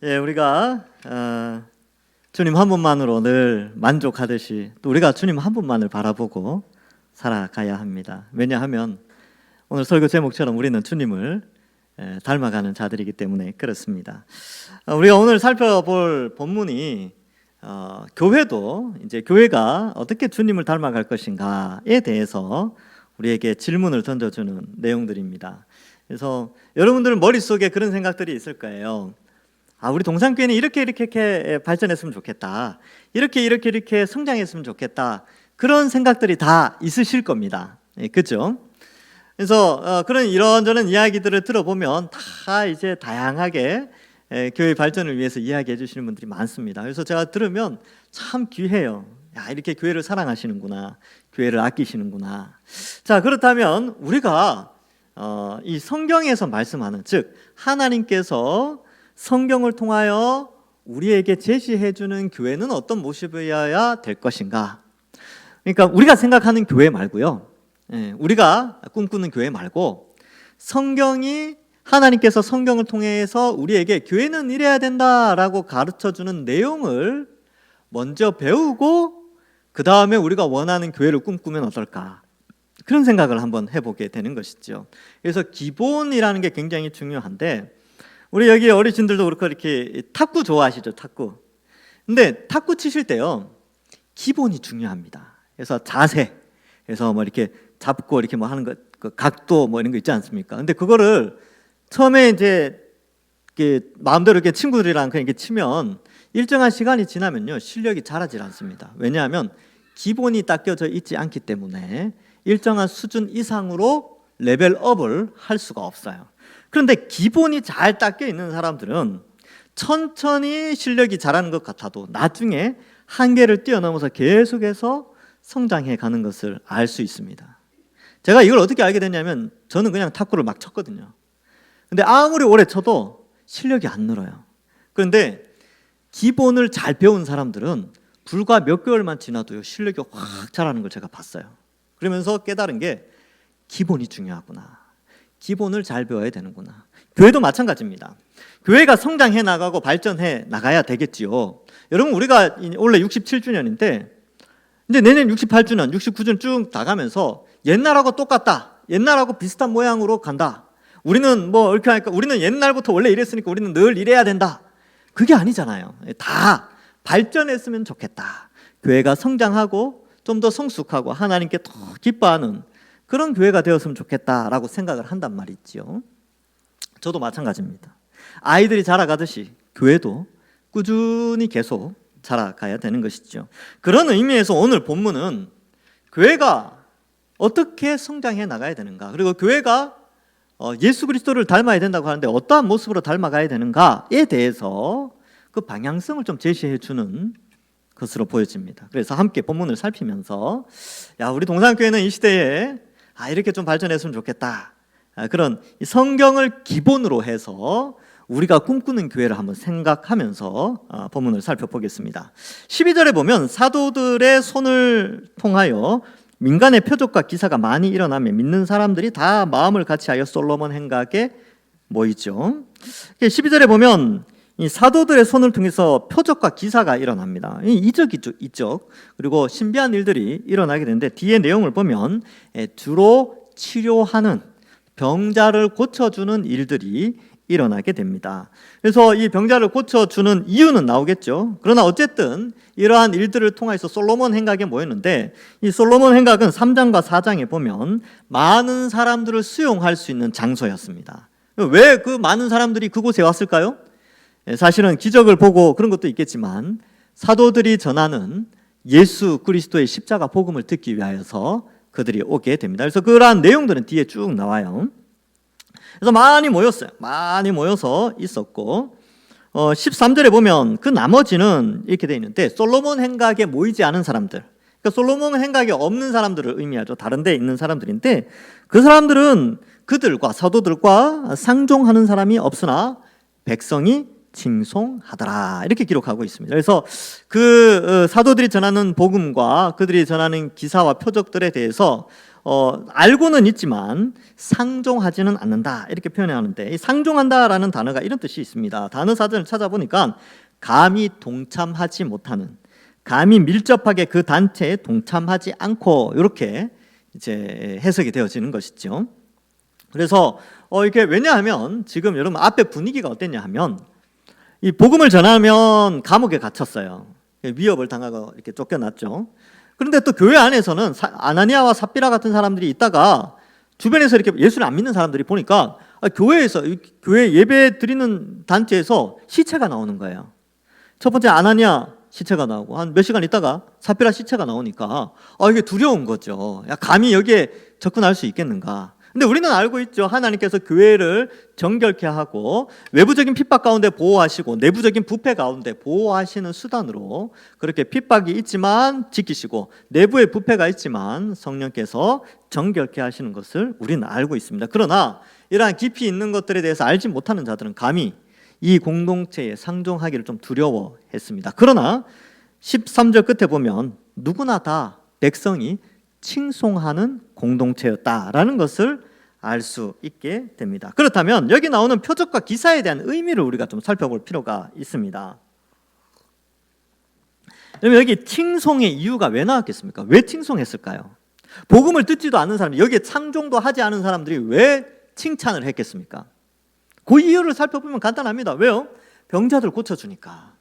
우리가 주님 한 분만으로 늘 만족하듯이 또 우리가 주님 한 분만을 바라보고 살아가야 합니다. 왜냐하면 오늘 설교 제목처럼 우리는 주님을 닮아가는 자들이기 때문에 그렇습니다. 우리가 오늘 살펴볼 본문이 교회도 이제 교회가 어떻게 주님을 닮아갈 것인가에 대해서 우리에게 질문을 던져주는 내용들입니다. 그래서 여러분들 머릿속에 그런 생각들이 있을 거예요. 우리 동산교회는 이렇게 발전했으면 좋겠다. 이렇게 성장했으면 좋겠다. 그런 생각들이 다 있으실 겁니다. 그렇죠? 그래서 그런 이런저런 이야기들을 들어보면 다 이제 다양하게 교회 발전을 위해서 이야기해 주시는 분들이 많습니다. 그래서 제가 들으면 참 귀해요. 이렇게 교회를 사랑하시는구나. 교회를 아끼시는구나. 자, 그렇다면 우리가 이 성경에서 말씀하는, 즉 하나님께서 성경을 통하여 우리에게 제시해 주는 교회는 어떤 모습이어야 될 것인가? 그러니까 우리가 생각하는 교회 말고요. 우리가 꿈꾸는 교회 말고 하나님께서 성경을 통해서 우리에게 교회는 이래야 된다라고 가르쳐 주는 내용을 먼저 배우고 그 다음에 우리가 원하는 교회를 꿈꾸면 어떨까? 그런 생각을 한번 해보게 되는 것이죠. 그래서 기본이라는 게 굉장히 중요한데, 우리 여기 어르신들도 그렇고 이렇게 탁구 좋아하시죠? 탁구. 근데 탁구 치실 때요, 기본이 중요합니다. 그래서 자세, 그래서 뭐 이렇게 잡고 이렇게 뭐 하는 거, 그 각도 뭐 이런 거 있지 않습니까? 근데 그거를 처음에 이제 마음대로 이렇게 친구들이랑 그냥 이렇게 치면 일정한 시간이 지나면요, 실력이 자라질 않습니다. 왜냐하면 기본이 닦여져 있지 않기 때문에 일정한 수준 이상으로 레벨업을 할 수가 없어요. 그런데 기본이 잘 닦여 있는 사람들은 천천히 실력이 자라는 것 같아도 나중에 한계를 뛰어넘어서 계속해서 성장해 가는 것을 알 수 있습니다. 제가 이걸 어떻게 알게 됐냐면, 저는 그냥 탁구를 막 쳤거든요. 근데 아무리 오래 쳐도 실력이 안 늘어요. 그런데 기본을 잘 배운 사람들은 불과 몇 개월만 지나도요, 실력이 확 자라는 걸 제가 봤어요. 그러면서 깨달은 게 기본이 중요하구나. 기본을 잘 배워야 되는구나. 교회도 마찬가지입니다. 교회가 성장해 나가고 발전해 나가야 되겠지요. 여러분, 우리가 원래 67주년인데 이제 내년 68주년, 69주년 쭉 나가면서 옛날하고 똑같다. 옛날하고 비슷한 모양으로 간다. 우리는 뭐 이렇게 하니까 우리는 옛날부터 원래 이랬으니까 우리는 늘 이래야 된다. 그게 아니잖아요. 다 발전했으면 좋겠다. 교회가 성장하고 좀 더 성숙하고 하나님께 더 기뻐하는 그런 교회가 되었으면 좋겠다라고 생각을 한단 말이죠. 저도 마찬가지입니다. 아이들이 자라가듯이 교회도 꾸준히 계속 자라가야 되는 것이죠. 그런 의미에서 오늘 본문은 교회가 어떻게 성장해 나가야 되는가, 그리고 교회가 예수 그리스도를 닮아야 된다고 하는데 어떠한 모습으로 닮아가야 되는가에 대해서 그 방향성을 좀 제시해 주는 것으로 보여집니다. 그래서 함께 본문을 살피면서 우리 동산교회는 이 시대에 이렇게 좀 발전했으면 좋겠다, 그런 성경을 기본으로 해서 우리가 꿈꾸는 교회를 한번 생각하면서 본문을 살펴보겠습니다. 12절에 보면 사도들의 손을 통하여 민간의 표적과 기사가 많이 일어나며 믿는 사람들이 다 마음을 같이하여 솔로몬 행각에 모이죠. 12절에 보면 이 사도들의 손을 통해서 표적과 기사가 일어납니다. 이적 그리고 신비한 일들이 일어나게 되는데, 뒤에 내용을 보면 주로 치료하는, 병자를 고쳐주는 일들이 일어나게 됩니다. 그래서 이 병자를 고쳐주는 이유는 나오겠죠. 그러나 어쨌든 이러한 일들을 통해서 솔로몬 행각에 모였는데, 이 솔로몬 행각은 3장과 4장에 보면 많은 사람들을 수용할 수 있는 장소였습니다. 왜 그 많은 사람들이 그곳에 왔을까요? 사실은 기적을 보고 그런 것도 있겠지만 사도들이 전하는 예수 그리스도의 십자가 복음을 듣기 위하여서 그들이 오게 됩니다. 그래서 그러한 내용들은 뒤에 쭉 나와요. 그래서 많이 모였어요. 많이 모여서 있었고, 13절에 보면 그 나머지는 이렇게 되어 있는데, 솔로몬 행각에 모이지 않은 사람들, 그러니까 솔로몬 행각에 없는 사람들을 의미하죠. 다른 데 있는 사람들인데, 그 사람들은 그들과 사도들과 상종하는 사람이 없으나 백성이 칭송하더라 이렇게 기록하고 있습니다. 그래서 그 사도들이 전하는 복음과 그들이 전하는 기사와 표적들에 대해서 알고는 있지만 상종하지는 않는다 이렇게 표현하는데, 이 상종한다라는 단어가 이런 뜻이 있습니다. 단어 사전을 찾아보니까 감히 동참하지 못하는, 감히 밀접하게 그 단체에 동참하지 않고 이렇게 이제 해석이 되어지는 것이죠. 그래서 이게 왜냐하면 지금 여러분 앞에 분위기가 어땠냐 하면, 이 복음을 전하면 감옥에 갇혔어요. 위협을 당하고 이렇게 쫓겨났죠. 그런데 또 교회 안에서는 아나니아와 삽비라 같은 사람들이 있다가 주변에서 이렇게 예수를 안 믿는 사람들이 보니까 교회에서, 교회 예배 드리는 단체에서 시체가 나오는 거예요. 첫 번째 아나니아 시체가 나오고 한 몇 시간 있다가 삽비라 시체가 나오니까 이게 두려운 거죠. 야, 감히 여기에 접근할 수 있겠는가. 근데 우리는 알고 있죠. 하나님께서 교회를 정결케 하고 외부적인 핍박 가운데 보호하시고 내부적인 부패 가운데 보호하시는 수단으로 그렇게 핍박이 있지만 지키시고 내부의 부패가 있지만 성령께서 정결케 하시는 것을 우리는 알고 있습니다. 그러나 이러한 깊이 있는 것들에 대해서 알지 못하는 자들은 감히 이 공동체에 상종하기를 좀 두려워했습니다. 그러나 13절 끝에 보면 누구나 다 백성이 칭송하는 공동체였다라는 것을 알 수 있게 됩니다. 그렇다면 여기 나오는 표적과 기사에 대한 의미를 우리가 좀 살펴볼 필요가 있습니다. 그러면 여기 칭송의 이유가 왜 나왔겠습니까? 왜 칭송했을까요? 복음을 듣지도 않는 사람, 여기에 상종도 하지 않은 사람들이 왜 칭찬을 했겠습니까? 그 이유를 살펴보면 간단합니다. 왜요? 병자들 고쳐주니까.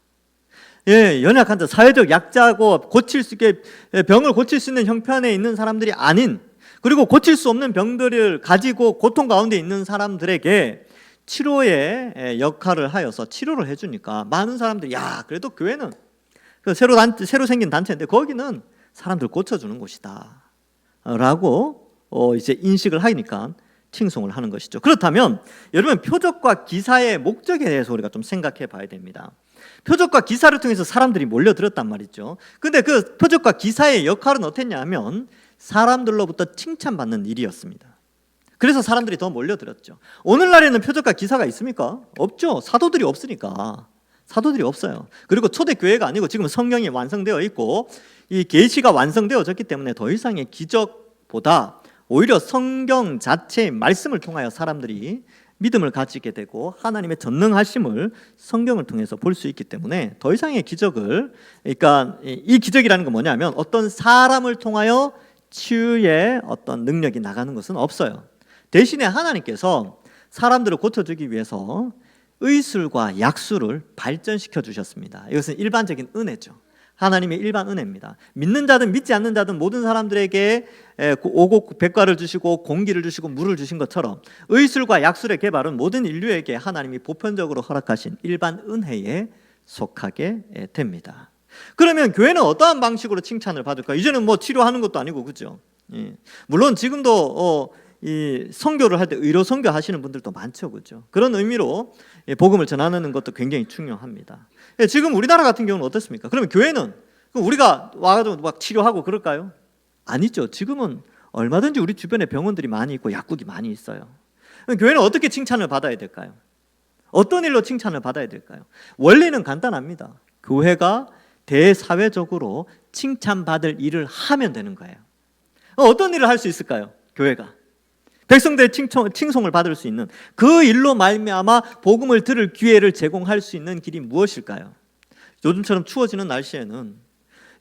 연약한 자, 사회적 약자고 고칠 수 있게, 병을 고칠 수 있는 형편에 있는 사람들이 아닌, 그리고 고칠 수 없는 병들을 가지고 고통 가운데 있는 사람들에게 치료의 역할을 하여서 치료를 해주니까 많은 사람들이, 야, 그래도 교회는 새로 생긴 단체인데 거기는 사람들 고쳐주는 곳이다 라고 이제 인식을 하니까 칭송을 하는 것이죠. 그렇다면 여러분, 표적과 기사의 목적에 대해서 우리가 좀 생각해 봐야 됩니다. 표적과 기사를 통해서 사람들이 몰려들었단 말이죠. 근데 그 표적과 기사의 역할은 어땠냐 하면 사람들로부터 칭찬받는 일이었습니다. 그래서 사람들이 더 몰려들었죠. 오늘날에는 표적과 기사가 있습니까? 없죠. 사도들이 없으니까. 사도들이 없어요. 그리고 초대교회가 아니고 지금 성경이 완성되어 있고 이 계시가 완성되어졌기 때문에 더 이상의 기적보다 오히려 성경 자체의 말씀을 통하여 사람들이 믿음을 가지게 되고 하나님의 전능하심을 성경을 통해서 볼 수 있기 때문에 더 이상의 기적을, 그러니까 이 기적이라는 건 뭐냐면 어떤 사람을 통하여 치유의 어떤 능력이 나가는 것은 없어요. 대신에 하나님께서 사람들을 고쳐주기 위해서 의술과 약술을 발전시켜 주셨습니다. 이것은 일반적인 은혜죠. 하나님의 일반 은혜입니다. 믿는 자든 믿지 않는 자든 모든 사람들에게 오곡 백과를 주시고 공기를 주시고 물을 주신 것처럼 의술과 약술의 개발은 모든 인류에게 하나님이 보편적으로 허락하신 일반 은혜에 속하게 됩니다. 그러면 교회는 어떠한 방식으로 칭찬을 받을까? 이제는 뭐 치료하는 것도 아니고, 그죠? 물론 지금도 이 선교를 할 때 의료 선교 하시는 분들도 많죠, 그죠? 그런 의미로 복음을 전하는 것도 굉장히 중요합니다. 지금 우리나라 같은 경우는 어떻습니까? 그러면 교회는 우리가 와가지고 막 치료하고 그럴까요? 아니죠. 지금은 얼마든지 우리 주변에 병원들이 많이 있고 약국이 많이 있어요. 그럼 교회는 어떻게 칭찬을 받아야 될까요? 어떤 일로 칭찬을 받아야 될까요? 원리는 간단합니다. 교회가 대사회적으로 칭찬받을 일을 하면 되는 거예요. 어떤 일을 할 수 있을까요? 교회가 백성들의 칭송을 받을 수 있는 그 일로 말미암아 복음을 들을 기회를 제공할 수 있는 길이 무엇일까요? 요즘처럼 추워지는 날씨에는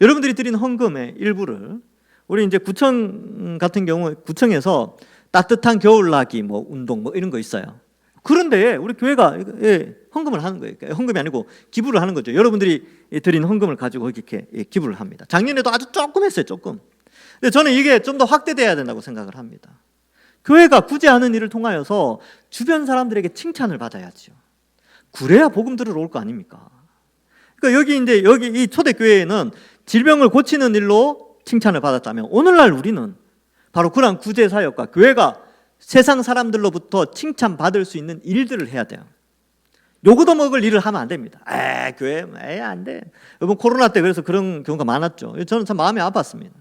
여러분들이 드린 헌금의 일부를, 우리 이제 구청 같은 경우 구청에서 따뜻한 겨울나기 뭐 운동 뭐 이런 거 있어요. 그런데 우리 교회가 헌금을 하는 거예요. 헌금이 아니고 기부를 하는 거죠. 여러분들이 드린 헌금을 가지고 이렇게 기부를 합니다. 작년에도 아주 조금 했어요, 조금. 근데 저는 이게 좀 더 확대돼야 된다고 생각을 합니다. 교회가 구제하는 일을 통하여서 주변 사람들에게 칭찬을 받아야죠. 그래야 복음 들으러 올 거 아닙니까? 그러니까 여기 이 초대교회에는 질병을 고치는 일로 칭찬을 받았다면 오늘날 우리는 바로 그런 구제 사역과 교회가 세상 사람들로부터 칭찬받을 수 있는 일들을 해야 돼요. 요거도 먹을 일을 하면 안 됩니다. 교회 안 돼. 여러분 코로나 때 그래서 그런 경우가 많았죠. 저는 참 마음이 아팠습니다.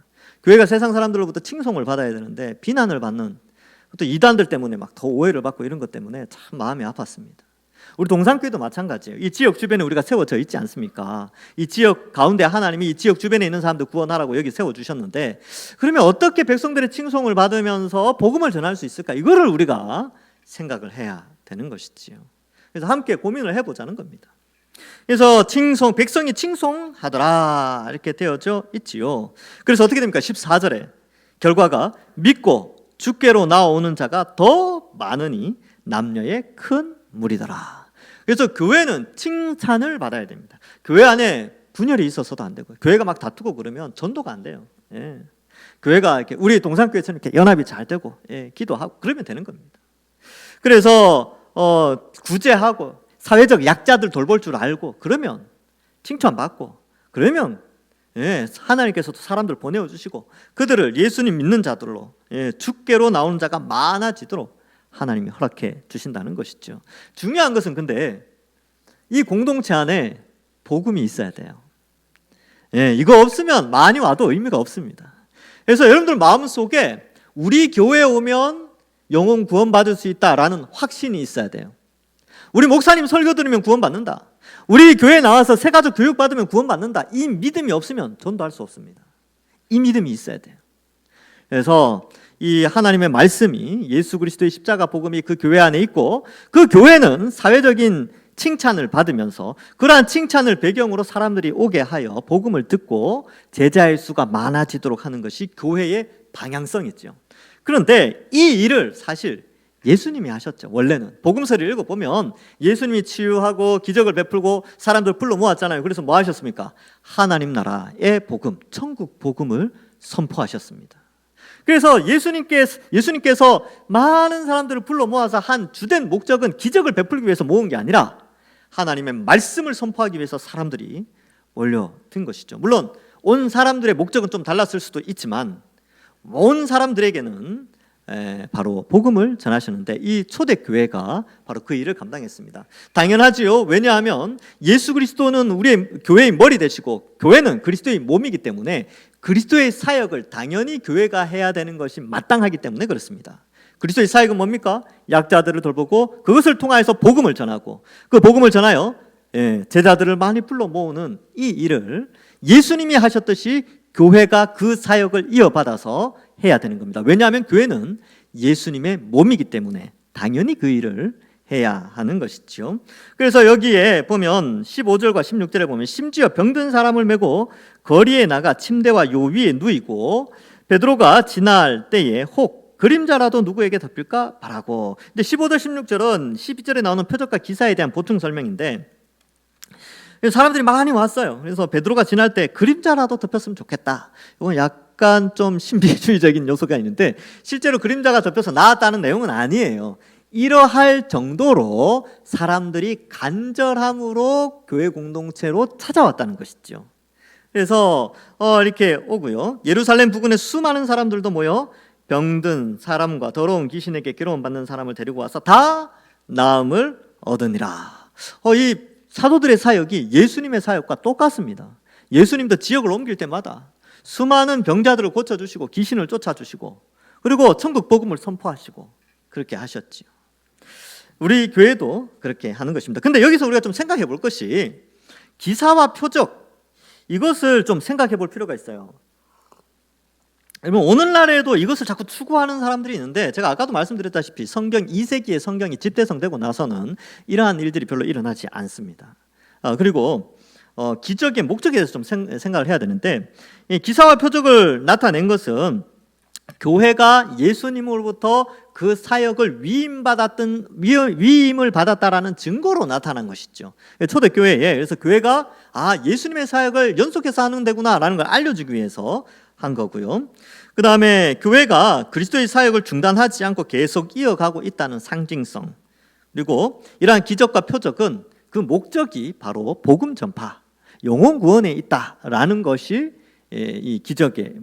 교회가 세상 사람들로부터 칭송을 받아야 되는데 비난을 받는, 또 이단들 때문에 막 더 오해를 받고 이런 것 때문에 참 마음이 아팠습니다. 우리 동산교회도 마찬가지예요. 이 지역 주변에 우리가 세워져 있지 않습니까? 이 지역 가운데 하나님이 이 지역 주변에 있는 사람들 구원하라고 여기 세워주셨는데, 그러면 어떻게 백성들의 칭송을 받으면서 복음을 전할 수 있을까? 이거를 우리가 생각을 해야 되는 것이지요. 그래서 함께 고민을 해보자는 겁니다. 그래서 백성이 칭송하더라 이렇게 되어져 있지요. 그래서 어떻게 됩니까? 14절에 결과가 믿고 주께로 나오는 자가 더 많으니 남녀의 큰 무리더라. 그래서 교회는 칭찬을 받아야 됩니다. 교회 안에 분열이 있어서도 안 되고, 교회가 막 다투고 그러면 전도가 안 돼요. 예. 교회가 이렇게 우리 동산교회처럼 이렇게 연합이 잘 되고, 예, 기도하고 그러면 되는 겁니다. 그래서 구제하고 사회적 약자들 돌볼 줄 알고 그러면 칭찬받고, 그러면 예, 하나님께서도 사람들 보내주시고 그들을 예수님 믿는 자들로, 예, 주께로 나오는 자가 많아지도록 하나님이 허락해 주신다는 것이죠. 중요한 것은 근데 이 공동체 안에 복음이 있어야 돼요. 예, 이거 없으면 많이 와도 의미가 없습니다. 그래서 여러분들 마음속에 우리 교회에 오면 영혼 구원받을 수 있다라는 확신이 있어야 돼요. 우리 목사님 설교 들으면 구원받는다, 우리 교회에 나와서 새가족 교육 받으면 구원받는다, 이 믿음이 없으면 전도할 수 없습니다. 이 믿음이 있어야 돼요. 그래서 이 하나님의 말씀이, 예수 그리스도의 십자가 복음이 그 교회 안에 있고, 그 교회는 사회적인 칭찬을 받으면서 그러한 칭찬을 배경으로 사람들이 오게 하여 복음을 듣고 제자의 수가 많아지도록 하는 것이 교회의 방향성이죠. 그런데 이 일을 사실 예수님이 하셨죠. 원래는 복음서를 읽어보면 예수님이 치유하고 기적을 베풀고 사람들 불러 모았잖아요. 그래서 뭐 하셨습니까? 하나님 나라의 복음, 천국 복음을 선포하셨습니다. 그래서 예수님께서 많은 사람들을 불러 모아서 한 주된 목적은 기적을 베풀기 위해서 모은 게 아니라 하나님의 말씀을 선포하기 위해서 사람들이 몰려든 것이죠. 물론 온 사람들의 목적은 좀 달랐을 수도 있지만 온 사람들에게는 바로 복음을 전하셨는데, 이 초대교회가 바로 그 일을 감당했습니다. 당연하지요. 왜냐하면 예수 그리스도는 우리의 교회의 머리 되시고 교회는 그리스도의 몸이기 때문에 그리스도의 사역을 당연히 교회가 해야 되는 것이 마땅하기 때문에 그렇습니다. 그리스도의 사역은 뭡니까? 약자들을 돌보고 그것을 통하여서 복음을 전하고, 그 복음을 전하여 제자들을 많이 불러 모으는 이 일을 예수님이 하셨듯이 교회가 그 사역을 이어받아서 해야 되는 겁니다. 왜냐하면 교회는 예수님의 몸이기 때문에 당연히 그 일을 해야 하는 것이죠. 그래서 여기에 보면 15절과 16절에 보면 심지어 병든 사람을 메고 거리에 나가 침대와 요 위에 누이고 베드로가 지날 때에 혹 그림자라도 누구에게 덮일까 바라고. 근데 15절 16절은 12절에 나오는 표적과 기사에 대한 보충 설명인데, 사람들이 많이 왔어요. 그래서 베드로가 지날 때 그림자라도 덮였으면 좋겠다. 이건 약간 좀 신비주의적인 요소가 있는데 실제로 그림자가 덮여서 나았다는 내용은 아니에요. 이러할 정도로 사람들이 간절함으로 교회 공동체로 찾아왔다는 것이죠. 그래서 이렇게 오고요. 예루살렘 부근에 수많은 사람들도 모여 병든 사람과 더러운 귀신에게 괴로움 받는 사람을 데리고 와서 다 나음을 얻으니라. 이 사도들의 사역이 예수님의 사역과 똑같습니다. 예수님도 지역을 옮길 때마다 수많은 병자들을 고쳐주시고 귀신을 쫓아주시고 그리고 천국 복음을 선포하시고 그렇게 하셨지요. 우리 교회도 그렇게 하는 것입니다. 근데 여기서 우리가 좀 생각해 볼 것이 기사와 표적, 이것을 좀 생각해 볼 필요가 있어요. 오늘날에도 이것을 자꾸 추구하는 사람들이 있는데, 제가 아까도 말씀드렸다시피 2세기의 성경이 집대성되고 나서는 이러한 일들이 별로 일어나지 않습니다. 그리고 기적의 목적에 대해서 좀 생각을 해야 되는데, 이 기사와 표적을 나타낸 것은 교회가 예수님으로부터 그 사역을 위임을 받았다라는 증거로 나타난 것이죠. 초대교회에, 그래서 교회가 예수님의 사역을 연속해서 하는 데구나라는 걸 알려주기 위해서 한 거고요. 그 다음에 교회가 그리스도의 사역을 중단하지 않고 계속 이어가고 있다는 상징성, 그리고 이러한 기적과 표적은 그 목적이 바로 복음 전파, 영혼 구원에 있다라는 것이 이 기적의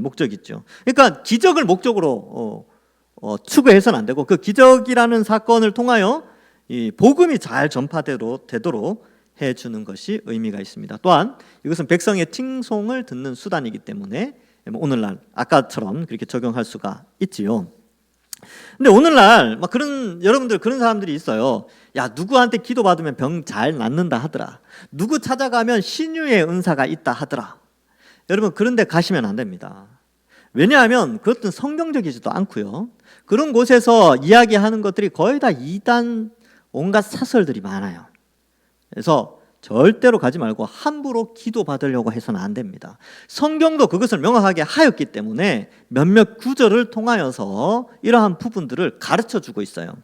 목적이죠. 그러니까 기적을 목적으로 추구해서는 안 되고, 그 기적이라는 사건을 통하여 이 복음이 잘 전파되도록 해주는 것이 의미가 있습니다. 또한 이것은 백성의 칭송을 듣는 수단이기 때문에 오늘날 아까처럼 그렇게 적용할 수가 있지요. 근데 오늘날 막 그런 여러분들 그런 사람들이 있어요. 야, 누구한테 기도받으면 병 잘 낫는다 하더라. 누구 찾아가면 신유의 은사가 있다 하더라. 여러분 그런 데 가시면 안 됩니다. 왜냐하면 그것은 성경적이지도 않고요. 그런 곳에서 이야기하는 것들이 거의 다 이단 온갖 사설들이 많아요. 그래서 절대로 가지 말고 함부로 기도받으려고 해서는 안 됩니다. 성경도 그것을 명확하게 하였기 때문에 몇몇 구절을 통하여서 이러한 부분들을 가르쳐주고 있어요.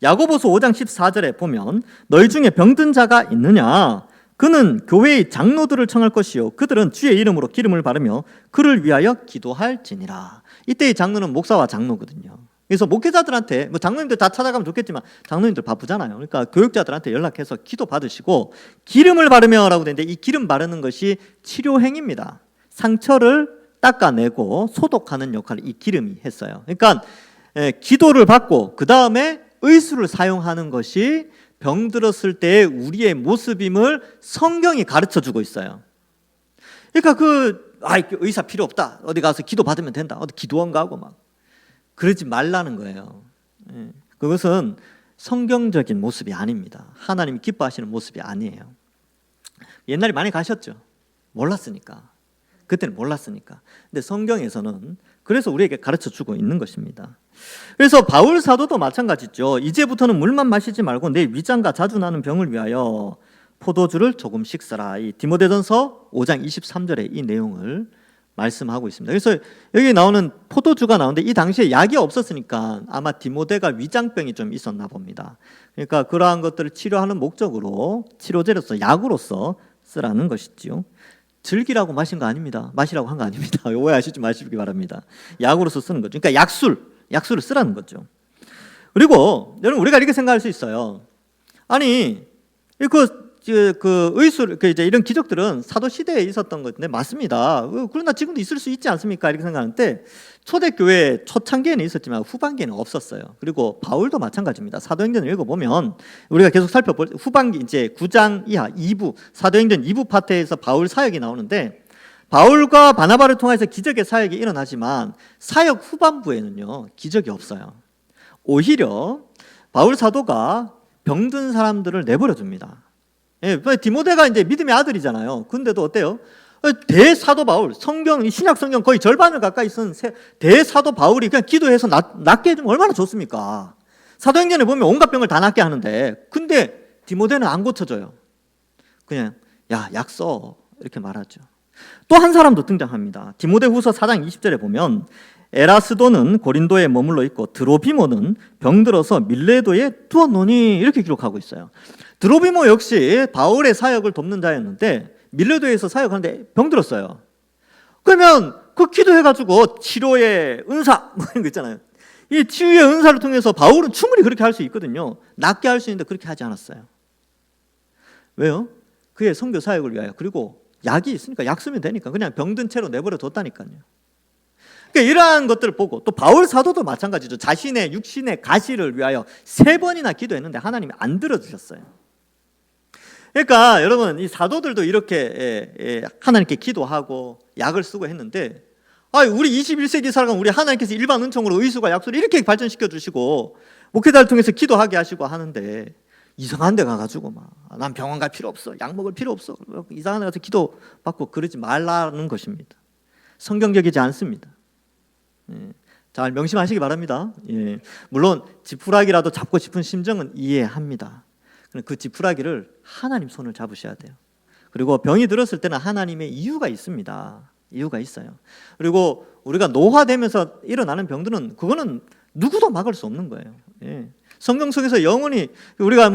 야고보서 5장 14절에 보면 너희 중에 병든 자가 있느냐? 그는 교회의 장로들을 청할 것이요 그들은 주의 이름으로 기름을 바르며 그를 위하여 기도할지니라. 이때의 장로는 목사와 장로거든요. 그래서 목회자들한테 뭐 장로님들 다 찾아가면 좋겠지만 장로님들 바쁘잖아요. 그러니까 교육자들한테 연락해서 기도 받으시고 기름을 바르며라고 되는데 이 기름 바르는 것이 치료행입니다. 상처를 닦아내고 소독하는 역할을 이 기름이 했어요. 그러니까 기도를 받고 그 다음에 의술을 사용하는 것이 병들었을 때의 우리의 모습임을 성경이 가르쳐주고 있어요. 그러니까 의사 필요 없다. 어디 가서 기도 받으면 된다. 어디 기도원 가고 막 그러지 말라는 거예요. 그것은 성경적인 모습이 아닙니다. 하나님이 기뻐하시는 모습이 아니에요. 옛날에 많이 가셨죠. 몰랐으니까. 그때는 몰랐으니까. 근데 성경에서는 그래서 우리에게 가르쳐주고 있는 것입니다. 그래서 바울 사도도 마찬가지죠. 이제부터는 물만 마시지 말고 내 위장과 자주 나는 병을 위하여 포도주를 조금씩 써라. 이 디모데전서 5장 23절에 이 내용을 말씀하고 있습니다. 그래서 여기 나오는 포도주가 나오는데 이 당시에 약이 없었으니까 아마 디모데가 위장병이 좀 있었나 봅니다. 그러니까 그러한 것들을 치료하는 목적으로 치료제로서 약으로서 쓰라는 것이지요. 즐기라고 마신 거 아닙니다. 마시라고 한 거 아닙니다. 오해하시지 마시기 바랍니다. 약으로서 쓰는 거죠. 그러니까 약술을 쓰라는 거죠. 그리고 여러분 우리가 이렇게 생각할 수 있어요. 아니 그 의술 이제 이런 기적들은 사도 시대에 있었던 건데 맞습니다. 그러나 지금도 있을 수 있지 않습니까? 이렇게 생각하는데 초대교회 초창기에는 있었지만 후반기에는 없었어요. 그리고 바울도 마찬가지입니다. 사도행전을 읽어보면 우리가 계속 살펴볼 후반기 이제 9장 이하 2부 사도행전 2부 파트에서 바울 사역이 나오는데 바울과 바나바를 통해서 기적의 사역이 일어나지만 사역 후반부에는요 기적이 없어요. 오히려 바울 사도가 병든 사람들을 내버려 둡니다. 디모데가 이제 믿음의 아들이잖아요. 근데도 어때요? 대사도 바울, 신약 성경 거의 절반을 가까이 쓴 대사도 바울이 그냥 기도해서 낫게 해주면 얼마나 좋습니까? 사도행전에 보면 온갖 병을 다 낫게 하는데, 근데 디모데는 안 고쳐져요. 그냥 약 써 이렇게 말하죠. 또 한 사람도 등장합니다. 디모데후서 4장 20절에 보면 에라스도는 고린도에 머물러 있고 드로비모는 병들어서 밀레도에 두었노니 이렇게 기록하고 있어요. 드로비모 역시 바울의 사역을 돕는 자였는데 밀레도에서 사역하는데 병들었어요. 그러면 그 기도해가지고 치료의 은사 뭐 이런 거 있잖아요. 이 치유의 은사를 통해서 바울은 충분히 그렇게 할 수 있거든요. 낫게 할 수 있는데 그렇게 하지 않았어요. 왜요? 그의 선교 사역을 위하여. 그리고 약이 있으니까 약 쓰면 되니까 그냥 병든 채로 내버려 뒀다니까요. 그러니까 이러한 것들을 보고 또 바울 사도도 마찬가지죠. 자신의 육신의 가시를 위하여 3번이나 기도했는데 하나님이 안 들어주셨어요. 그러니까 여러분 이 사도들도 이렇게 하나님께 기도하고 약을 쓰고 했는데 우리 21세기 살아가면 우리 하나님께서 일반 은총으로 의수가 약수를 이렇게 발전시켜 주시고 목회자를 통해서 기도하게 하시고 하는데 이상한 데 가가지고 난 병원 갈 필요 없어, 약 먹을 필요 없어, 이상한 데 가서 기도 받고 그러지 말라는 것입니다. 성경적이지 않습니다. 잘 명심하시기 바랍니다. 물론 지푸라기라도 잡고 싶은 심정은 이해합니다. 그 지푸라기를 하나님 손을 잡으셔야 돼요. 그리고 병이 들었을 때는 하나님의 이유가 있습니다. 이유가 있어요. 그리고 우리가 노화되면서 일어나는 병들은 그거는 누구도 막을 수 없는 거예요. 성경 속에서 영원히 우리가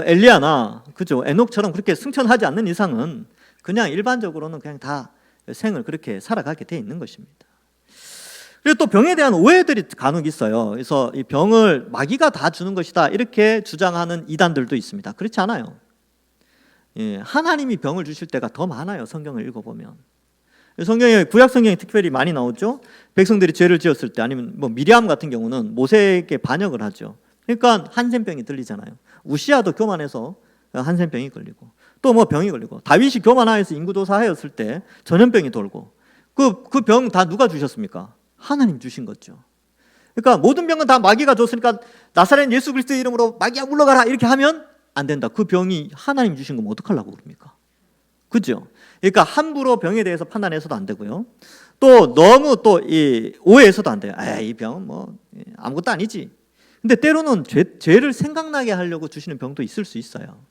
엘리야나 그죠 에녹처럼 그렇게 승천하지 않는 이상은 그냥 일반적으로는 그냥 다 생을 그렇게 살아가게 돼 있는 것입니다. 그리고 또 병에 대한 오해들이 간혹 있어요. 그래서 이 병을 마귀가 다 주는 것이다 이렇게 주장하는 이단들도 있습니다. 그렇지 않아요. 하나님이 병을 주실 때가 더 많아요. 성경을 읽어보면 성경에 구약 성경에 특별히 많이 나오죠. 백성들이 죄를 지었을 때 아니면 미리암 같은 경우는 모세에게 반역을 하죠. 그러니까 한센병이 들리잖아요. 우시아도 교만해서 한센병이 걸리고 또 병이 걸리고 다윗이 교만하여서 인구도사하였을 때 전염병이 돌고 그 병 다 누가 주셨습니까? 하나님 주신 거죠. 그러니까 모든 병은 다 마귀가 줬으니까 나사렛 예수 그리스도의 이름으로 마귀야 물러가라 이렇게 하면 안 된다. 그 병이 하나님 주신 거면 어떡하려고 그럽니까? 그죠? 그러니까 함부로 병에 대해서 판단해서도 안 되고요. 또 너무 또 이 오해해서도 안 돼요. 이 병은 뭐 아무것도 아니지. 근데 때로는 죄를 생각나게 하려고 주시는 병도 있을 수 있어요.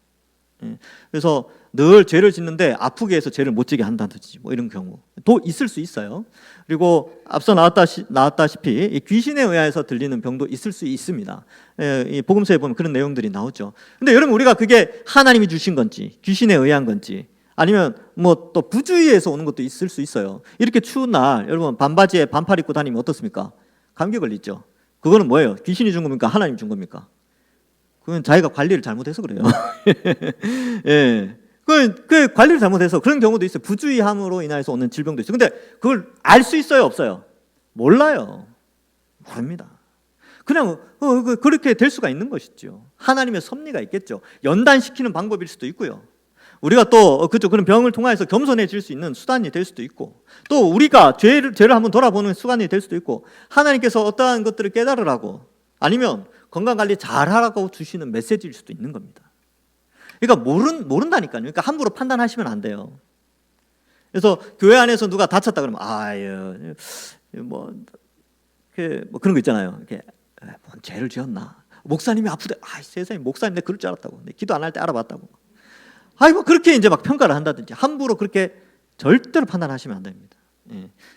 그래서 늘 죄를 짓는데 아프게 해서 죄를 못 지게 한다든지 뭐 이런 경우도 있을 수 있어요. 그리고 앞서 나왔다시피 이 귀신에 의해서 들리는 병도 있을 수 있습니다. 이 복음서에 보면 그런 내용들이 나오죠. 근데 여러분 우리가 그게 하나님이 주신 건지 귀신에 의한 건지 아니면 뭐 또 부주의에서 오는 것도 있을 수 있어요. 이렇게 추운 날 여러분 반바지에 반팔 입고 다니면 어떻습니까? 감기 걸리죠. 그거는 뭐예요? 귀신이 준 겁니까? 하나님 준 겁니까? 그건 자기가 관리를 잘못해서 그래요. 예. 그 관리를 잘못해서 그런 경우도 있어요. 부주의함으로 인해서 오는 질병도 있어요. 근데 그걸 알 수 있어요, 없어요? 몰라요. 모릅니다. 그냥 그렇게 될 수가 있는 것이죠. 하나님의 섭리가 있겠죠. 연단시키는 방법일 수도 있고요. 우리가 또 그런 병을 통해서 겸손해질 수 있는 수단이 될 수도 있고, 또 우리가 죄를 한번 돌아보는 수단이 될 수도 있고, 하나님께서 어떠한 것들을 깨달으라고 아니면 건강관리 잘하라고 주시는 메시지일 수도 있는 겁니다. 그러니까 모른다니까요. 그러니까 함부로 판단하시면 안 돼요. 그래서 교회 안에서 누가 다쳤다 그러면 뭐 그런 거 있잖아요. 이렇게 뭔 죄를 지었나? 목사님이 아프대. 세상에 목사님 내가 그럴 줄 알았다고. 내 기도 안 할 때 알아봤다고. 뭐 그렇게 이제 막 평가를 한다든지 함부로 그렇게 절대로 판단하시면 안 됩니다.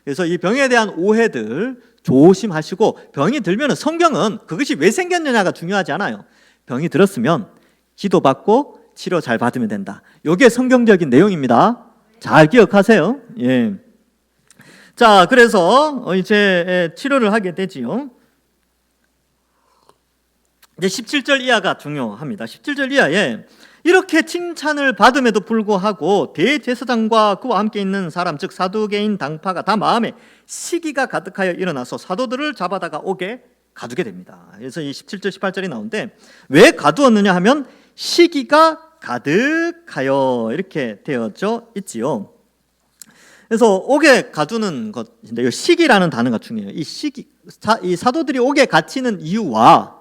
그래서 이 병에 대한 오해들 조심하시고, 병이 들면 성경은 그것이 왜 생겼느냐가 중요하지 않아요. 병이 들었으면 기도받고 치료 잘 받으면 된다. 이게 성경적인 내용입니다. 잘 기억하세요. 예. 자, 그래서 이제 치료를 하게 되지요. 이제 17절 이하가 중요합니다. 17절 이하에 이렇게 칭찬을 받음에도 불구하고 대제사장과 그와 함께 있는 사람, 즉 사두개인 당파가 다 마음에 시기가 가득하여 일어나서 사도들을 잡아다가 옥에 가두게 됩니다. 그래서 이 17절 18절이 나오는데, 왜 가두었느냐 하면 시기가 가득하여 이렇게 되어져 있지요. 그래서 옥에 가두는 것인데, 이 시기라는 단어가 중요해요. 이 사도들이 옥에 갇히는 이유와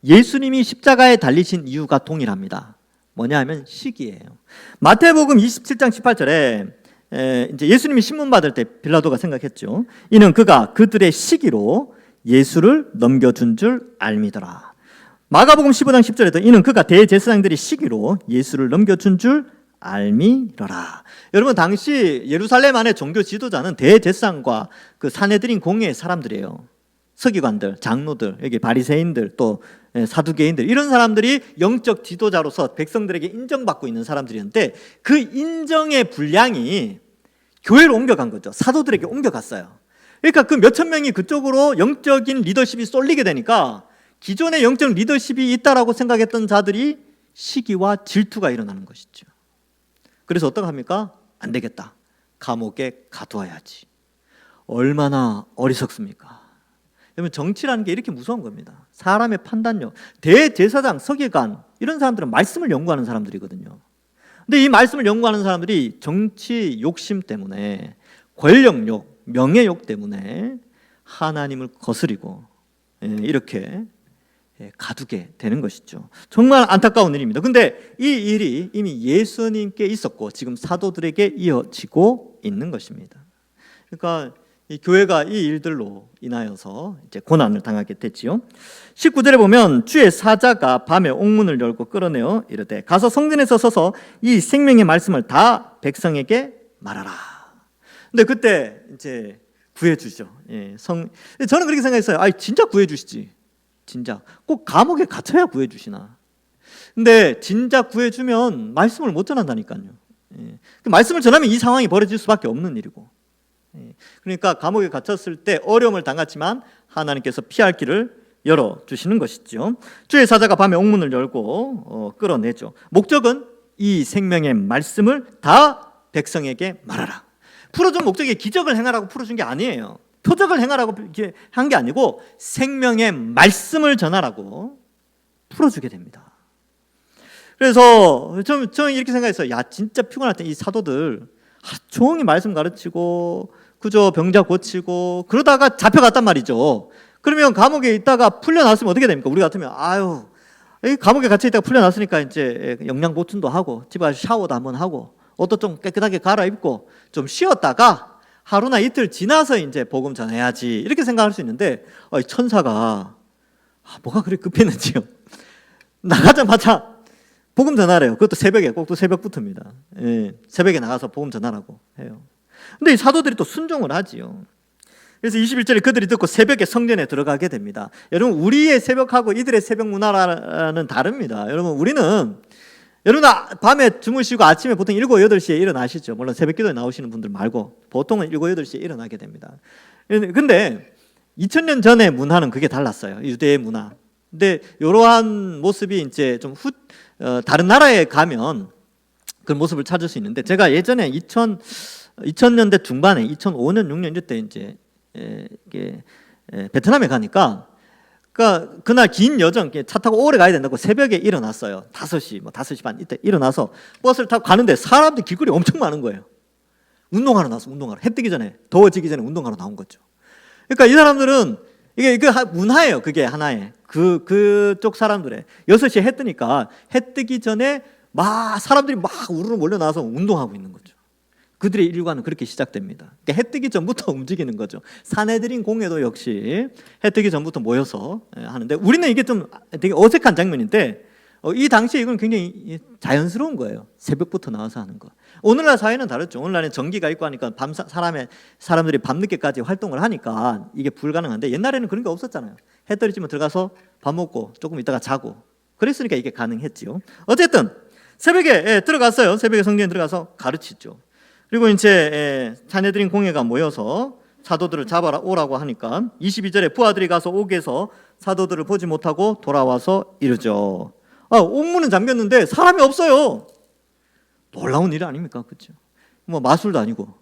예수님이 십자가에 달리신 이유가 동일합니다. 뭐냐 하면 시기예요. 마태복음 27장 18절에 이제 예수님이 신문 받을 때 빌라도가 생각했죠. 이는 그가 그들의 시기로 예수를 넘겨준 줄 알미더라. 마가복음 15장 10절에도 이는 그가 대제사장들이 시기로 예수를 넘겨준 줄 알미러라. 여러분 당시 예루살렘 안의 종교 지도자는 대제사장과 그 산헤드린 공회의 사람들이에요. 서기관들, 장로들, 여기 바리새인들, 또 사두개인들, 이런 사람들이 영적 지도자로서 백성들에게 인정받고 있는 사람들이었는데, 그 인정의 분량이 교회로 옮겨간 거죠. 사도들에게 옮겨갔어요. 그러니까 그 몇천 명이 그쪽으로 영적인 리더십이 쏠리게 되니까 기존의 영적 리더십이 있다라고 생각했던 자들이 시기와 질투가 일어나는 것이죠. 그래서 어떻게 합니까? 안 되겠다. 감옥에 가두어야지. 얼마나 어리석습니까? 여러분 정치라는 게 이렇게 무서운 겁니다. 사람의 판단력, 대제사장, 서기관 이런 사람들은 말씀을 연구하는 사람들이거든요. 근데 이 말씀을 연구하는 사람들이 정치 욕심 때문에, 권력욕, 명예욕 때문에 하나님을 거스리고 이렇게 가두게 되는 것이죠. 정말 안타까운 일입니다. 근데 이 일이 이미 예수님께 있었고 지금 사도들에게 이어지고 있는 것입니다. 그러니까 이 교회가 이 일들로 인하여서 이제 고난을 당하게 됐지요. 19절에 보면 주의 사자가 밤에 옥문을 열고 끌어내어 이르되 가서 성전에서 서서 이 생명의 말씀을 다 백성에게 말하라. 근데 그때 이제 구해주죠. 저는 그렇게 생각했어요. 진짜 구해주시지. 진짜 꼭 감옥에 갇혀야 구해주시나. 근데 진짜 구해주면 말씀을 못 전한다니까요. 그 말씀을 전하면 이 상황이 벌어질 수밖에 없는 일이고. 그러니까 감옥에 갇혔을 때 어려움을 당했지만 하나님께서 피할 길을 열어주시는 것이죠. 주의 사자가 밤에 옥문을 열고 끌어내죠. 목적은 이 생명의 말씀을 다 백성에게 말하라. 풀어준 목적이 기적을 행하라고 풀어준 게 아니에요. 표적을 행하라고 한 게 아니고 생명의 말씀을 전하라고 풀어주게 됩니다. 그래서 저는 이렇게 생각했어요. 진짜 피곤할 때 이 사도들 하루 종일 말씀 가르치고 그저 병자 고치고 그러다가 잡혀갔단 말이죠. 그러면 감옥에 있다가 풀려났으면 어떻게 됩니까? 우리 같으면 아유, 이 감옥에 갇혀 있다가 풀려났으니까 이제 영양 보충도 하고 집에 가서 샤워도 한번 하고 옷도 좀 깨끗하게 갈아입고 좀 쉬었다가 하루나 이틀 지나서 이제 복음 전해야지 이렇게 생각할 수 있는데 천사가 뭐가 그렇게 급했는지요. 나가자마자 복음 전하래요. 그것도 새벽에, 꼭 또 새벽부터입니다. 예, 새벽에 나가서 복음 전하라고 해요. 근데 이 사도들이 또 순종을 하지요. 그래서 21절에 그들이 듣고 새벽에 성전에 들어가게 됩니다. 여러분, 우리의 새벽하고 이들의 새벽 문화는 다릅니다. 여러분 밤에 주무시고 아침에 보통 7, 8시에 일어나시죠. 물론 새벽 기도에 나오시는 분들 말고 보통은 7, 8시에 일어나게 됩니다. 근데 2000년 전의 문화는 그게 달랐어요. 유대의 문화. 근데 이러한 모습이 이제 좀 다른 나라에 가면 그런 모습을 찾을 수 있는데, 제가 예전에 2000년대 중반에 2005년, 6년 이때 이제 베트남에 가니까 그날 긴 여정 차 타고 오래 가야 된다고 새벽에 일어났어요. 5시, 5시 반 이때 일어나서 버스를 타고 가는데 사람들이 길거리 엄청 많은 거예요. 운동하러 나왔어. 해 뜨기 전에, 더워지기 전에 운동하러 나온 거죠. 그러니까 이 사람들은 이게 문화예요. 그게 하나의 그쪽 사람들의 6시에 해 뜨니까 해 뜨기 전에 사람들이 우르르 몰려 나와서 운동하고 있는 거죠. 그들의 일과는 그렇게 시작됩니다. 그러니까 해 뜨기 전부터 움직이는 거죠. 산헤드린 공회도 역시 해 뜨기 전부터 모여서 하는데, 우리는 이게 좀 되게 어색한 장면인데 이 당시에 이건 굉장히 자연스러운 거예요. 새벽부터 나와서 하는 거. 오늘날 사회는 다르죠. 오늘날은 전기가 있고 하니까 사람들이 밤늦게까지 활동을 하니까 이게 불가능한데, 옛날에는 그런 게 없었잖아요. 해 떨어지면 들어가서 밥 먹고 조금 있다가 자고 그랬으니까 이게 가능했지요. 어쨌든 새벽에 들어갔어요. 새벽에 성전에 들어가서 가르치죠. 그리고 이제 산헤드린 공회가 모여서 사도들을 잡아라 오라고 하니까 22절에 부하들이 가서 옥에서 사도들을 보지 못하고 돌아와서 이르죠. 옥문은 잠겼는데 사람이 없어요. 놀라운 일 아닙니까? 그렇죠? 마술도 아니고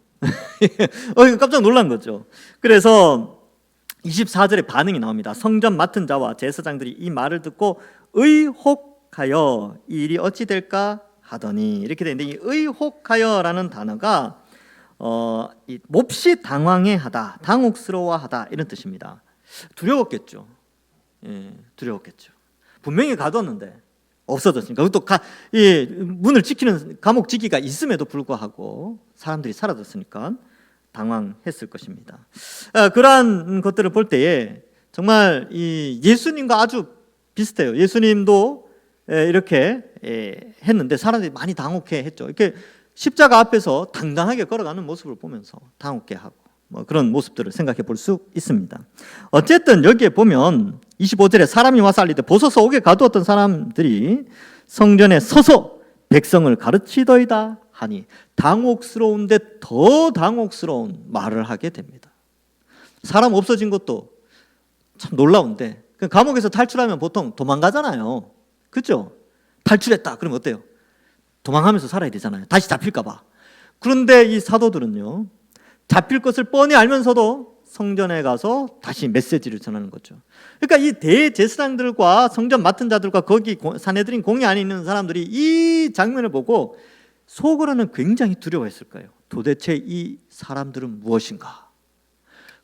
깜짝 놀란 거죠. 그래서 24절에 반응이 나옵니다. 성전 맡은 자와 제사장들이 이 말을 듣고 의혹하여 이 일이 어찌 될까 하더니, 이렇게 되는데 이 의혹하여라는 단어가 몹시 당황해하다, 당혹스러워하다 이런 뜻입니다. 두려웠겠죠. 두려웠겠죠. 분명히 가뒀는데 없어졌으니까. 또 문을 지키는 감옥 지기가 있음에도 불구하고 사람들이 사라졌으니까 당황했을 것입니다. 그러한 것들을 볼 때에 정말 이 예수님과 아주 비슷해요. 예수님도 이렇게 했는데 사람들이 많이 당혹해했죠. 이렇게 십자가 앞에서 당당하게 걸어가는 모습을 보면서 당혹해하고 그런 모습들을 생각해 볼 수 있습니다. 어쨌든 여기에 보면 25절에 사람이 와서 알리되 벗어서 옥에 가두었던 사람들이 성전에 서서 백성을 가르치더이다 하니, 당혹스러운데 더 당혹스러운 말을 하게 됩니다. 사람 없어진 것도 참 놀라운데, 감옥에서 탈출하면 보통 도망가잖아요. 그렇죠? 탈출했다 그러면 어때요? 도망하면서 살아야 되잖아요. 다시 잡힐까 봐. 그런데 이 사도들은요, 잡힐 것을 뻔히 알면서도 성전에 가서 다시 메시지를 전하는 거죠. 그러니까 이 대제사장들과 성전 맡은 자들과 거기 산헤드린 공회 안에 있는 사람들이 이 장면을 보고 속으로는 굉장히 두려워했을 거예요. 도대체 이 사람들은 무엇인가?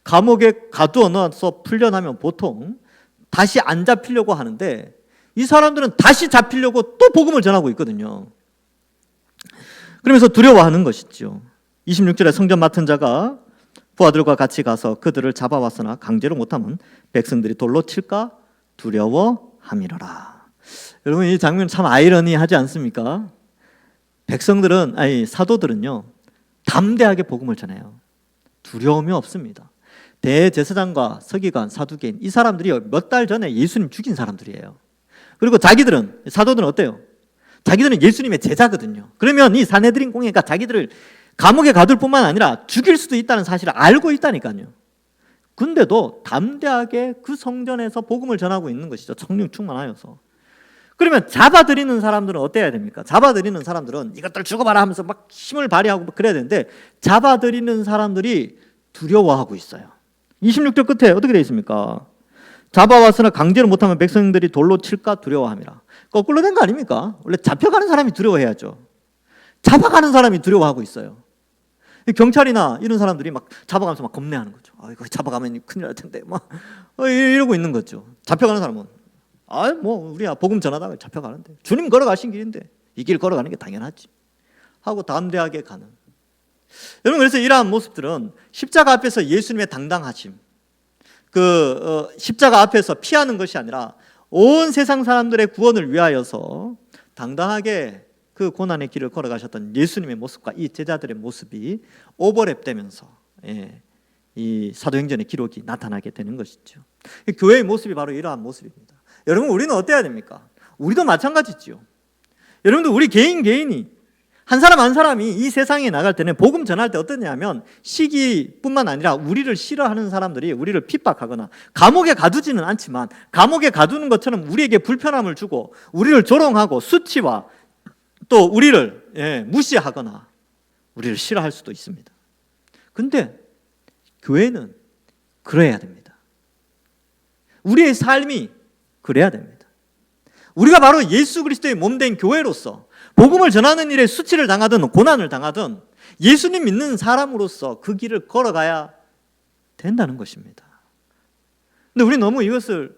감옥에 가두어 넣어서 풀려나면 보통 다시 안 잡히려고 하는데, 이 사람들은 다시 잡히려고 또 복음을 전하고 있거든요. 그러면서 두려워하는 것이죠. 26절에 성전 맡은 자가 부하들과 같이 가서 그들을 잡아왔으나 강제로 못하면 백성들이 돌로 칠까 두려워함이로라. 여러분, 이 장면 참 아이러니하지 않습니까? 사도들은요 담대하게 복음을 전해요. 두려움이 없습니다. 대제사장과 서기관, 사두개인, 이 사람들이 몇 달 전에 예수님 죽인 사람들이에요. 그리고 사도들은 어때요? 자기들은 예수님의 제자거든요. 그러면 이 산헤드린 공회가 자기들을 감옥에 가둘 뿐만 아니라 죽일 수도 있다는 사실을 알고 있다니까요. 근데도 담대하게 그 성전에서 복음을 전하고 있는 것이죠. 성령 충만하여서. 그러면 잡아들이는 사람들은 어때야 됩니까? 잡아들이는 사람들은 이것들 죽어봐라 하면서 막 힘을 발휘하고 그래야 되는데, 잡아들이는 사람들이 두려워하고 있어요. 26절 끝에 어떻게 되어 있습니까? 잡아왔으나 강제로 못하면 백성들이 돌로 칠까 두려워함이라. 거꾸로 된 거 아닙니까? 원래 잡혀가는 사람이 두려워해야죠. 잡아가는 사람이 두려워하고 있어요. 경찰이나 이런 사람들이 막 잡아가면서 막 겁내하는 거죠. 이거 잡아가면 큰일 날 텐데 막 이러고 있는 거죠. 잡혀가는 사람은 뭐 우리야 복음 전하다가 잡혀가는데 주님 걸어가신 길인데 이 길 걸어가는 게 당연하지 하고 담대하게 가는. 여러분, 그래서 이러한 모습들은 십자가 앞에서 예수님의 당당하심, 십자가 앞에서 피하는 것이 아니라 온 세상 사람들의 구원을 위하여서 당당하게 그 고난의 길을 걸어가셨던 예수님의 모습과 이 제자들의 모습이 오버랩되면서 이 사도행전의 기록이 나타나게 되는 것이죠. 교회의 모습이 바로 이러한 모습입니다. 여러분, 우리는 어때야 됩니까? 우리도 마찬가지지요. 여러분들, 우리 개인이 한 사람 한 사람이 이 세상에 나갈 때는 복음 전할 때 어떠냐면, 시기뿐만 아니라 우리를 싫어하는 사람들이 우리를 핍박하거나 감옥에 가두지는 않지만 감옥에 가두는 것처럼 우리에게 불편함을 주고 우리를 조롱하고 수치와 또 우리를 무시하거나 우리를 싫어할 수도 있습니다. 근데 교회는 그래야 됩니다. 우리의 삶이 그래야 됩니다. 우리가 바로 예수 그리스도의 몸된 교회로서 복음을 전하는 일에 수치를 당하든 고난을 당하든 예수님 믿는 사람으로서 그 길을 걸어가야 된다는 것입니다. 근데 우리 너무 이것을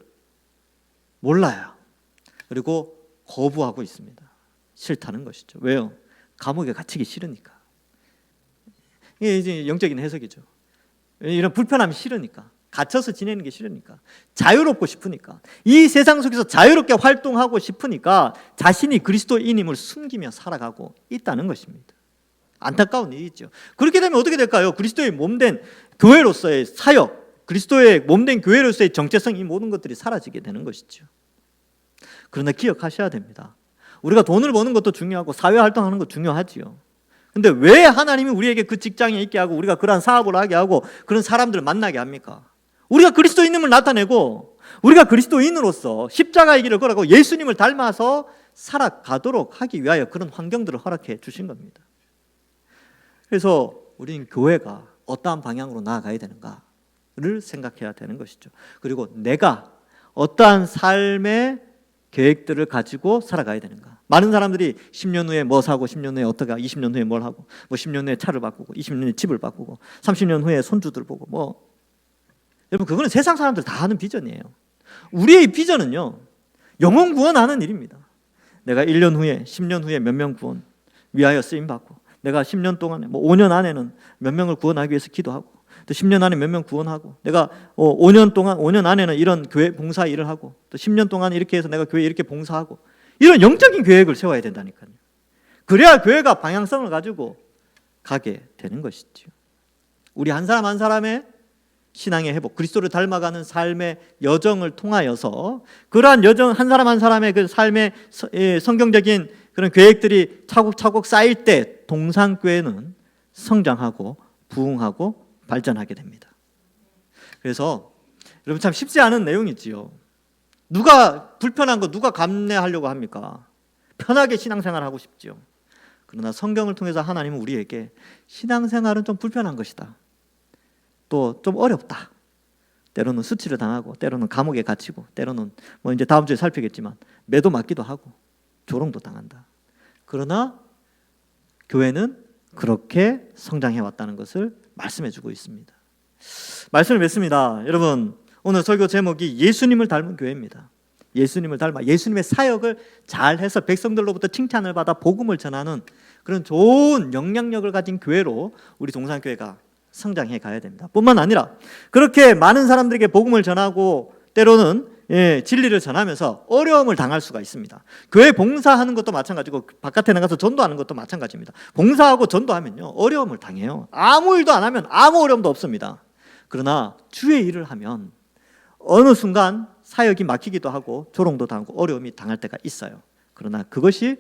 몰라요. 그리고 거부하고 있습니다. 싫다는 것이죠. 왜요? 감옥에 갇히기 싫으니까. 이게 이제 영적인 해석이죠. 이런 불편함이 싫으니까, 갇혀서 지내는 게 싫으니까, 자유롭고 싶으니까, 이 세상 속에서 자유롭게 활동하고 싶으니까 자신이 그리스도인임을 숨기며 살아가고 있다는 것입니다. 안타까운 일이죠. 그렇게 되면 어떻게 될까요? 그리스도의 몸된 교회로서의 사역, 그리스도의 몸된 교회로서의 정체성, 이 모든 것들이 사라지게 되는 것이죠. 그러나 기억하셔야 됩니다. 우리가 돈을 버는 것도 중요하고 사회활동하는 것도 중요하지요. 근데 왜 하나님이 우리에게 그 직장에 있게 하고 우리가 그러한 사업을 하게 하고 그런 사람들을 만나게 합니까? 우리가 그리스도인임을 나타내고 우리가 그리스도인으로서 십자가의 길을 걸어가고 예수님을 닮아서 살아가도록 하기 위하여 그런 환경들을 허락해 주신 겁니다. 그래서 우리는 교회가 어떠한 방향으로 나아가야 되는가를 생각해야 되는 것이죠. 그리고 내가 어떠한 삶의 계획들을 가지고 살아가야 되는가. 많은 사람들이 10년 후에 뭐 사고 10년 후에 어떻게 하고 20년 후에 뭘 하고 뭐 10년 후에 차를 바꾸고 20년 후에 집을 바꾸고 30년 후에 손주들 보고 뭐, 여러분, 그거는 세상 사람들 다 하는 비전이에요. 우리의 비전은요, 영혼 구원하는 일입니다. 내가 1년 후에 10년 후에 몇 명 구원 위하여 쓰임 받고, 내가 10년 동안에 뭐 5년 안에는 몇 명을 구원하기 위해서 기도하고, 또 10년 안에 몇 명 구원하고, 내가 5년 안에는 이런 교회 봉사 일을 하고, 또 10년 동안 이렇게 해서 내가 교회 이렇게 봉사하고, 이런 영적인 계획을 세워야 된다니까요. 그래야 교회가 방향성을 가지고 가게 되는 것이죠. 우리 한 사람 한 사람의 신앙의 회복, 그리스도를 닮아가는 삶의 여정을 통하여서 그러한 여정, 한 사람 한 사람의 그 삶의 성경적인 그런 계획들이 차곡차곡 쌓일 때 동산교회는 성장하고 부흥하고 발전하게 됩니다. 그래서 여러분, 참 쉽지 않은 내용이지요. 누가 불편한 거 누가 감내하려고 합니까? 편하게 신앙생활 하고 싶지요. 그러나 성경을 통해서 하나님은 우리에게 신앙생활은 좀 불편한 것이다, 또 좀 어렵다, 때로는 수치를 당하고 때로는 감옥에 갇히고 때로는 뭐 이제 다음 주에 살피겠지만 매도 맞기도 하고 조롱도 당한다. 그러나 교회는 그렇게 성장해 왔다는 것을 말씀해 주고 있습니다. 말씀을 맺습니다. 여러분, 오늘 설교 제목이 예수님을 닮은 교회입니다. 예수님을 닮아 예수님의 사역을 잘해서 백성들로부터 칭찬을 받아 복음을 전하는 그런 좋은 영향력을 가진 교회로 우리 동산교회가 성장해 가야 됩니다. 뿐만 아니라 그렇게 많은 사람들에게 복음을 전하고 때로는 진리를 전하면서 어려움을 당할 수가 있습니다. 교회 봉사하는 것도 마찬가지고 바깥에 나가서 전도하는 것도 마찬가지입니다. 봉사하고 전도하면요, 어려움을 당해요. 아무 일도 안 하면 아무 어려움도 없습니다. 그러나 주의 일을 하면 어느 순간 사역이 막히기도 하고 조롱도 당하고 어려움이 당할 때가 있어요. 그러나 그것이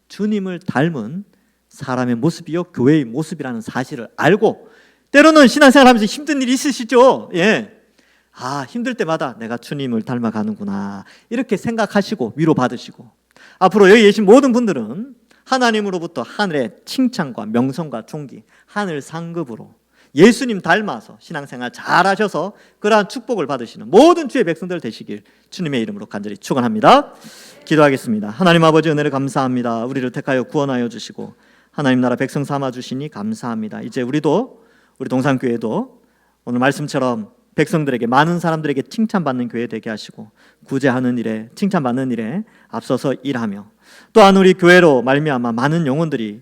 주님을 닮은 사람의 모습이요 교회의 모습이라는 사실을 알고, 때로는 신앙생활하면서 힘든 일이 있으시죠? 힘들 때마다 내가 주님을 닮아가는구나, 이렇게 생각하시고 위로받으시고, 앞으로 여기 계신 모든 분들은 하나님으로부터 하늘의 칭찬과 명성과 존귀, 하늘 상급으로 예수님 닮아서 신앙생활 잘하셔서 그러한 축복을 받으시는 모든 주의 백성들 되시길 주님의 이름으로 간절히 축원합니다. 기도하겠습니다. 하나님 아버지, 은혜를 감사합니다. 우리를 택하여 구원하여 주시고 하나님 나라 백성 삼아 주시니 감사합니다. 이제 우리 동산교회도 오늘 말씀처럼 백성들에게, 많은 사람들에게 칭찬받는 교회 되게 하시고 구제하는 일에, 칭찬받는 일에 앞서서 일하며, 또한 우리 교회로 말미암아 많은 영혼들이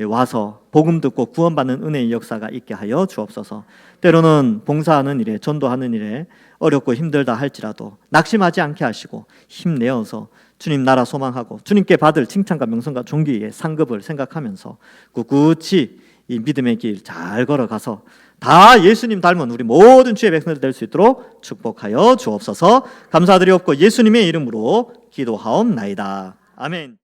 와서 복음 듣고 구원받는 은혜의 역사가 있게 하여 주옵소서. 때로는 봉사하는 일에, 전도하는 일에 어렵고 힘들다 할지라도 낙심하지 않게 하시고 힘내어서 주님 나라 소망하고 주님께 받을 칭찬과 명성과 존귀의 상급을 생각하면서 꿋꿋이 이 믿음의 길 잘 걸어가서 다 예수님 닮은 우리 모든 주의 백성들 될 수 있도록 축복하여 주옵소서. 감사드리옵고 예수님의 이름으로 기도하옵나이다. 아멘.